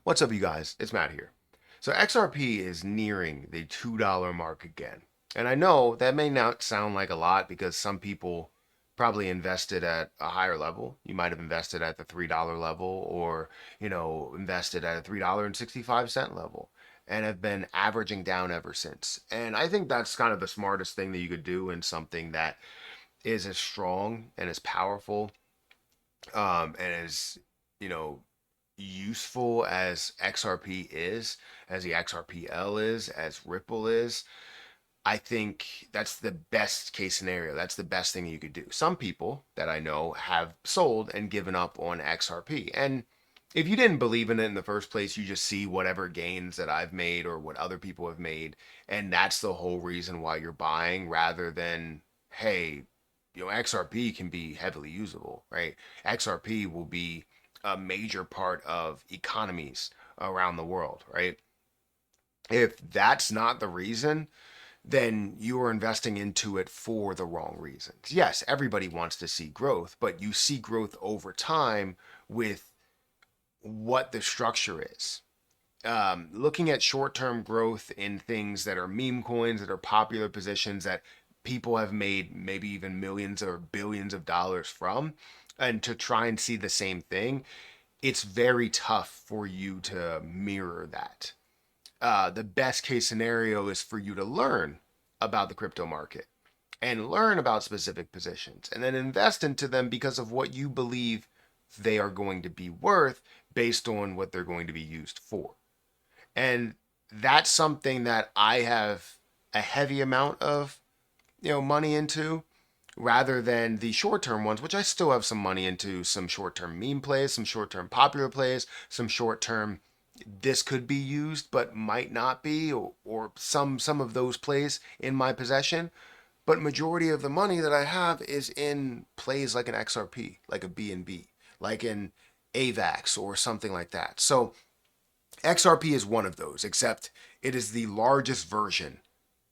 What's up, you guys? It's Matt here. So XRP is nearing the $2 mark again. And I know that may not sound like a lot because some people probably invested at a higher level. You might have invested at the $3 level or, invested at a $3.65 level and have been averaging down ever since. And I think that's kind of the smartest thing that you could do in something that is as strong and as powerful and as, you know, useful as XRP is, as the XRPL is, as Ripple is. I think that's the best case scenario. That's the best thing you could do. Some people that I know have sold and given up on XRP. And if you didn't believe in it in the first place, you just see whatever gains that I've made or what other people have made. And that's the whole reason why you're buying rather than, hey, XRP can be heavily usable, right? XRP will be a major part of economies around the world, right? If that's not the reason, then you are investing into it for the wrong reasons. Yes, everybody wants to see growth, but you see growth over time with what the structure is. Looking at short term growth in things that are meme coins, that are popular positions that people have made maybe even millions or billions of dollars from, and to try and see the same thing, it's very tough for you to mirror that. The best case scenario is for you to learn about the crypto market and learn about specific positions and then invest into them because of what you believe they are going to be worth based on what they're going to be used for. And that's something that I have a heavy amount of, money into rather than the short-term ones, which I still have some money into, some short-term meme plays, some short-term popular plays, some short-term this could be used but might not be, or some of those plays in my possession. But majority of the money that I have is in plays like an XRP, like a BNB, like an AVAX or something like that. So XRP is one of those, except it is the largest version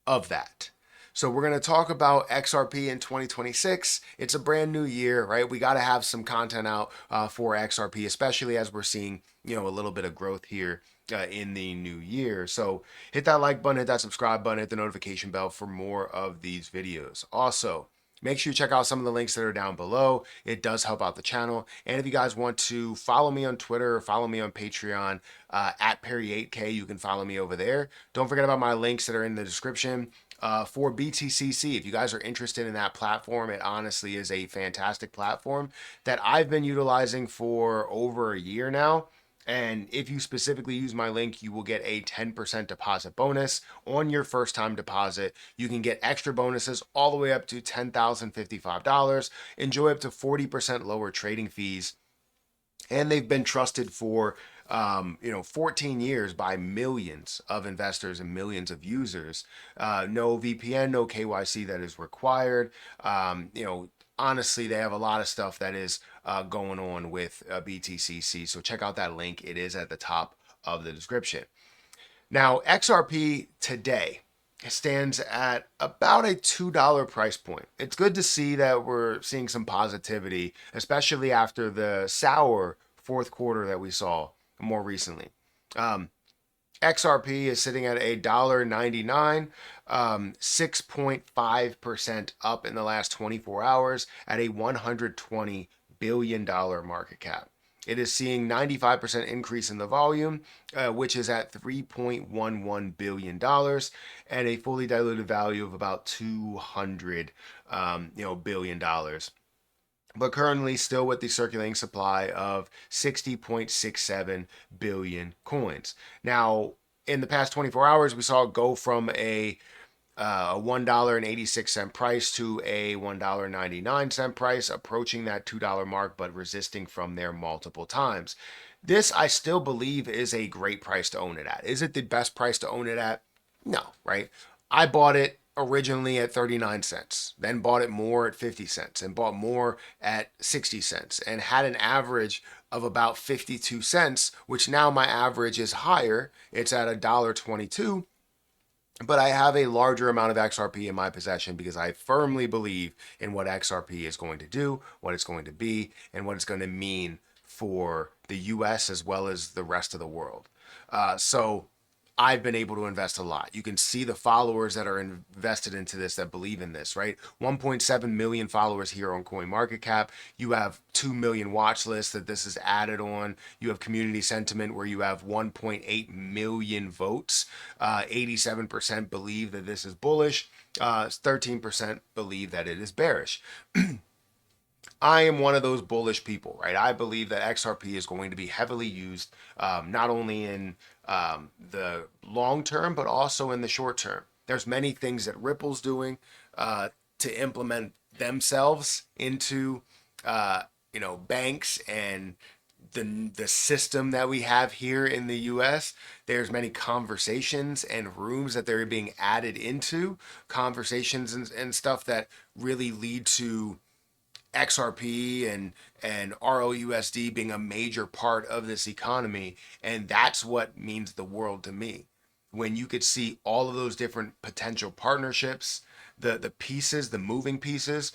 of that. So we're going to talk about XRP in 2026. It's a brand new year, right? We got to have some content out for XRP, especially as we're seeing, a little bit of growth here in the new year. So hit that like button, hit that subscribe button, hit the notification bell for more of these videos. Also, make sure you check out some of the links that are down below. It does help out the channel. And if you guys want to follow me on Twitter or follow me on Patreon at Perry8K, you can follow me over there. Don't forget about my links that are in the description. For BTCC, if you guys are interested in that platform, it honestly is a fantastic platform that I've been utilizing for over a year now. And if you specifically use my link, you will get a 10% deposit bonus on your first time deposit. You can get extra bonuses all the way up to $10,055. Enjoy up to 40% lower trading fees. And they've been trusted for 14 years by millions of investors and millions of users. No VPN, no KYC that is required. Honestly, they have a lot of stuff that is going on with BTCC. So check out that link. It is at the top of the description. Now, XRP today stands at about a $2 price point. It's good to see that we're seeing some positivity, especially after the sour fourth quarter that we saw more recently. XRP is sitting at $1.99, 6.5% up in the last 24 hours at a $120 billion market cap. It is seeing 95% increase in the volume, which is at $3.11 billion and a fully diluted value of about $200 billion. But currently still with the circulating supply of 60.67 billion coins. Now, in the past 24 hours, we saw it go from a $1.86 price to a $1.99 price, approaching that $2 mark, but resisting from there multiple times. This, I still believe, is a great price to own it at. Is it the best price to own it at? No, right? I bought it originally at 39 cents, then bought it more at 50 cents, and bought more at 60 cents, and had an average of about 52 cents, which now my average is higher. It's at $1.22. But I have a larger amount of XRP in my possession because I firmly believe in what XRP is going to do, what it's going to be, and what it's going to mean for the US as well as the rest of the world. So I've been able to invest a lot. You can see the followers that are invested into this, that believe in this, right? 1.7 million followers here on CoinMarketCap. You have 2 million watch lists that this is added on. You have community sentiment where you have 1.8 million votes. 87% believe that this is bullish. 13% believe that it is bearish. I am one of those bullish people, right? I believe that XRP is going to be heavily used, not only in the long term, but also in the short term. There's many things that Ripple's doing to implement themselves into, banks and the system that we have here in the US. There's many conversations and rooms that they're being added into, conversations and stuff that really lead to XRP and ROUSD being a major part of this economy, and that's what means the world to me. When you could see all of those different potential partnerships, the pieces, the moving pieces,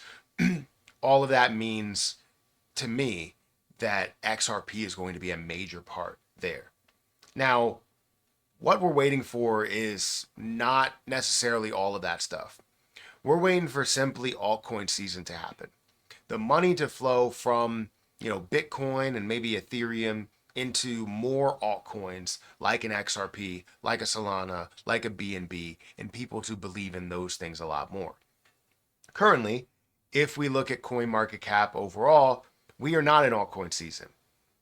all of that means to me that XRP is going to be a major part there. Now, what we're waiting for is not necessarily all of that stuff. We're waiting for simply altcoin season to happen. The money to flow from, Bitcoin and maybe Ethereum into more altcoins like an XRP, like a Solana, like a BNB, and people to believe in those things a lot more. Currently, if we look at CoinMarketCap overall, we are not in altcoin season.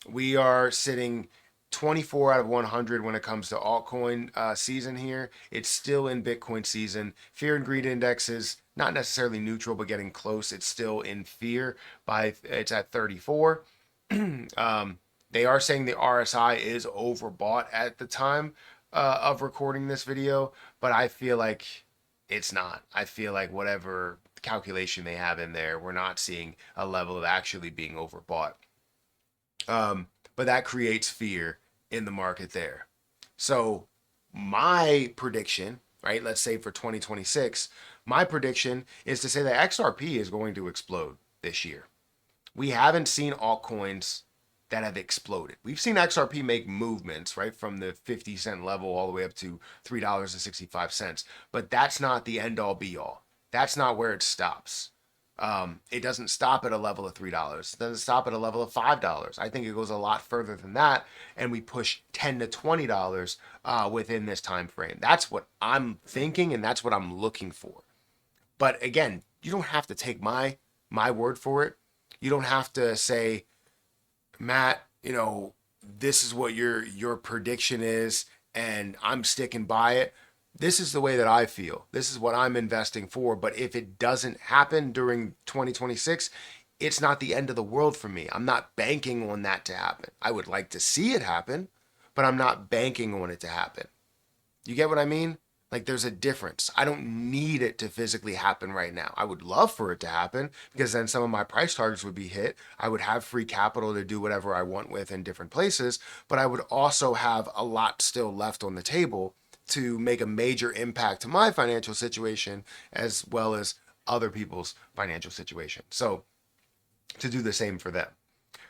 We are sitting 24 out of 100 when it comes to altcoin season here. It's still in Bitcoin season. Fear and greed index is not necessarily neutral, but getting close. It's still in fear. It's at 34. They are saying the RSI is overbought at the time of recording this video, but I feel like it's not. I feel like whatever calculation they have in there, we're not seeing a level of actually being overbought. But that creates fear in the market there. So my prediction, right, let's say for 2026, my prediction is to say that XRP is going to explode this year. We haven't seen altcoins that have exploded. We've seen XRP make movements, right, from the 50-cent level all the way up to $3.65. But that's not the end all be all. That's not where it stops. It doesn't stop at a level of $3. It doesn't stop at a level of $5. I think it goes a lot further than that, and we push $10 to $20 within this time frame. That's what I'm thinking, and that's what I'm looking for. But again, you don't have to take my word for it. You don't have to say, Matt, this is what your prediction is, and I'm sticking by it. This is the way that I feel. This is what I'm investing for. But if it doesn't happen during 2026, it's not the end of the world for me. I'm not banking on that to happen. I would like to see it happen, but I'm not banking on it to happen. You get what I mean? Like, there's a difference. I don't need it to physically happen right now. I would love for it to happen because then some of my price targets would be hit. I would have free capital to do whatever I want with in different places, but I would also have a lot still left on the table to make a major impact to my financial situation as well as other people's financial situation. So to do the same for them.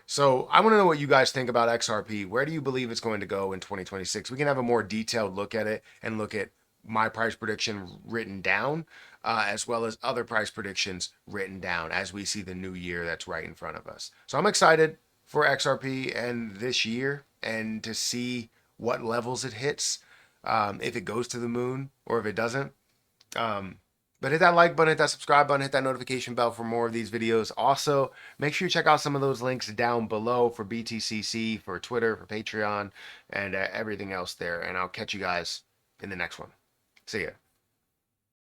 So I want to know what you guys think about XRP. Where do you believe it's going to go in 2026? We can have a more detailed look at it and look at my price prediction written down, as well as other price predictions written down as we see the new year that's right in front of us. So I'm excited for XRP and this year and to see what levels it hits, if it goes to the moon or if it doesn't. But hit that like button, hit that subscribe button, hit that notification bell for more of these videos. Also, make sure you check out some of those links down below for BTCC, for Twitter, for Patreon, and everything else there. And I'll catch you guys in the next one. See ya.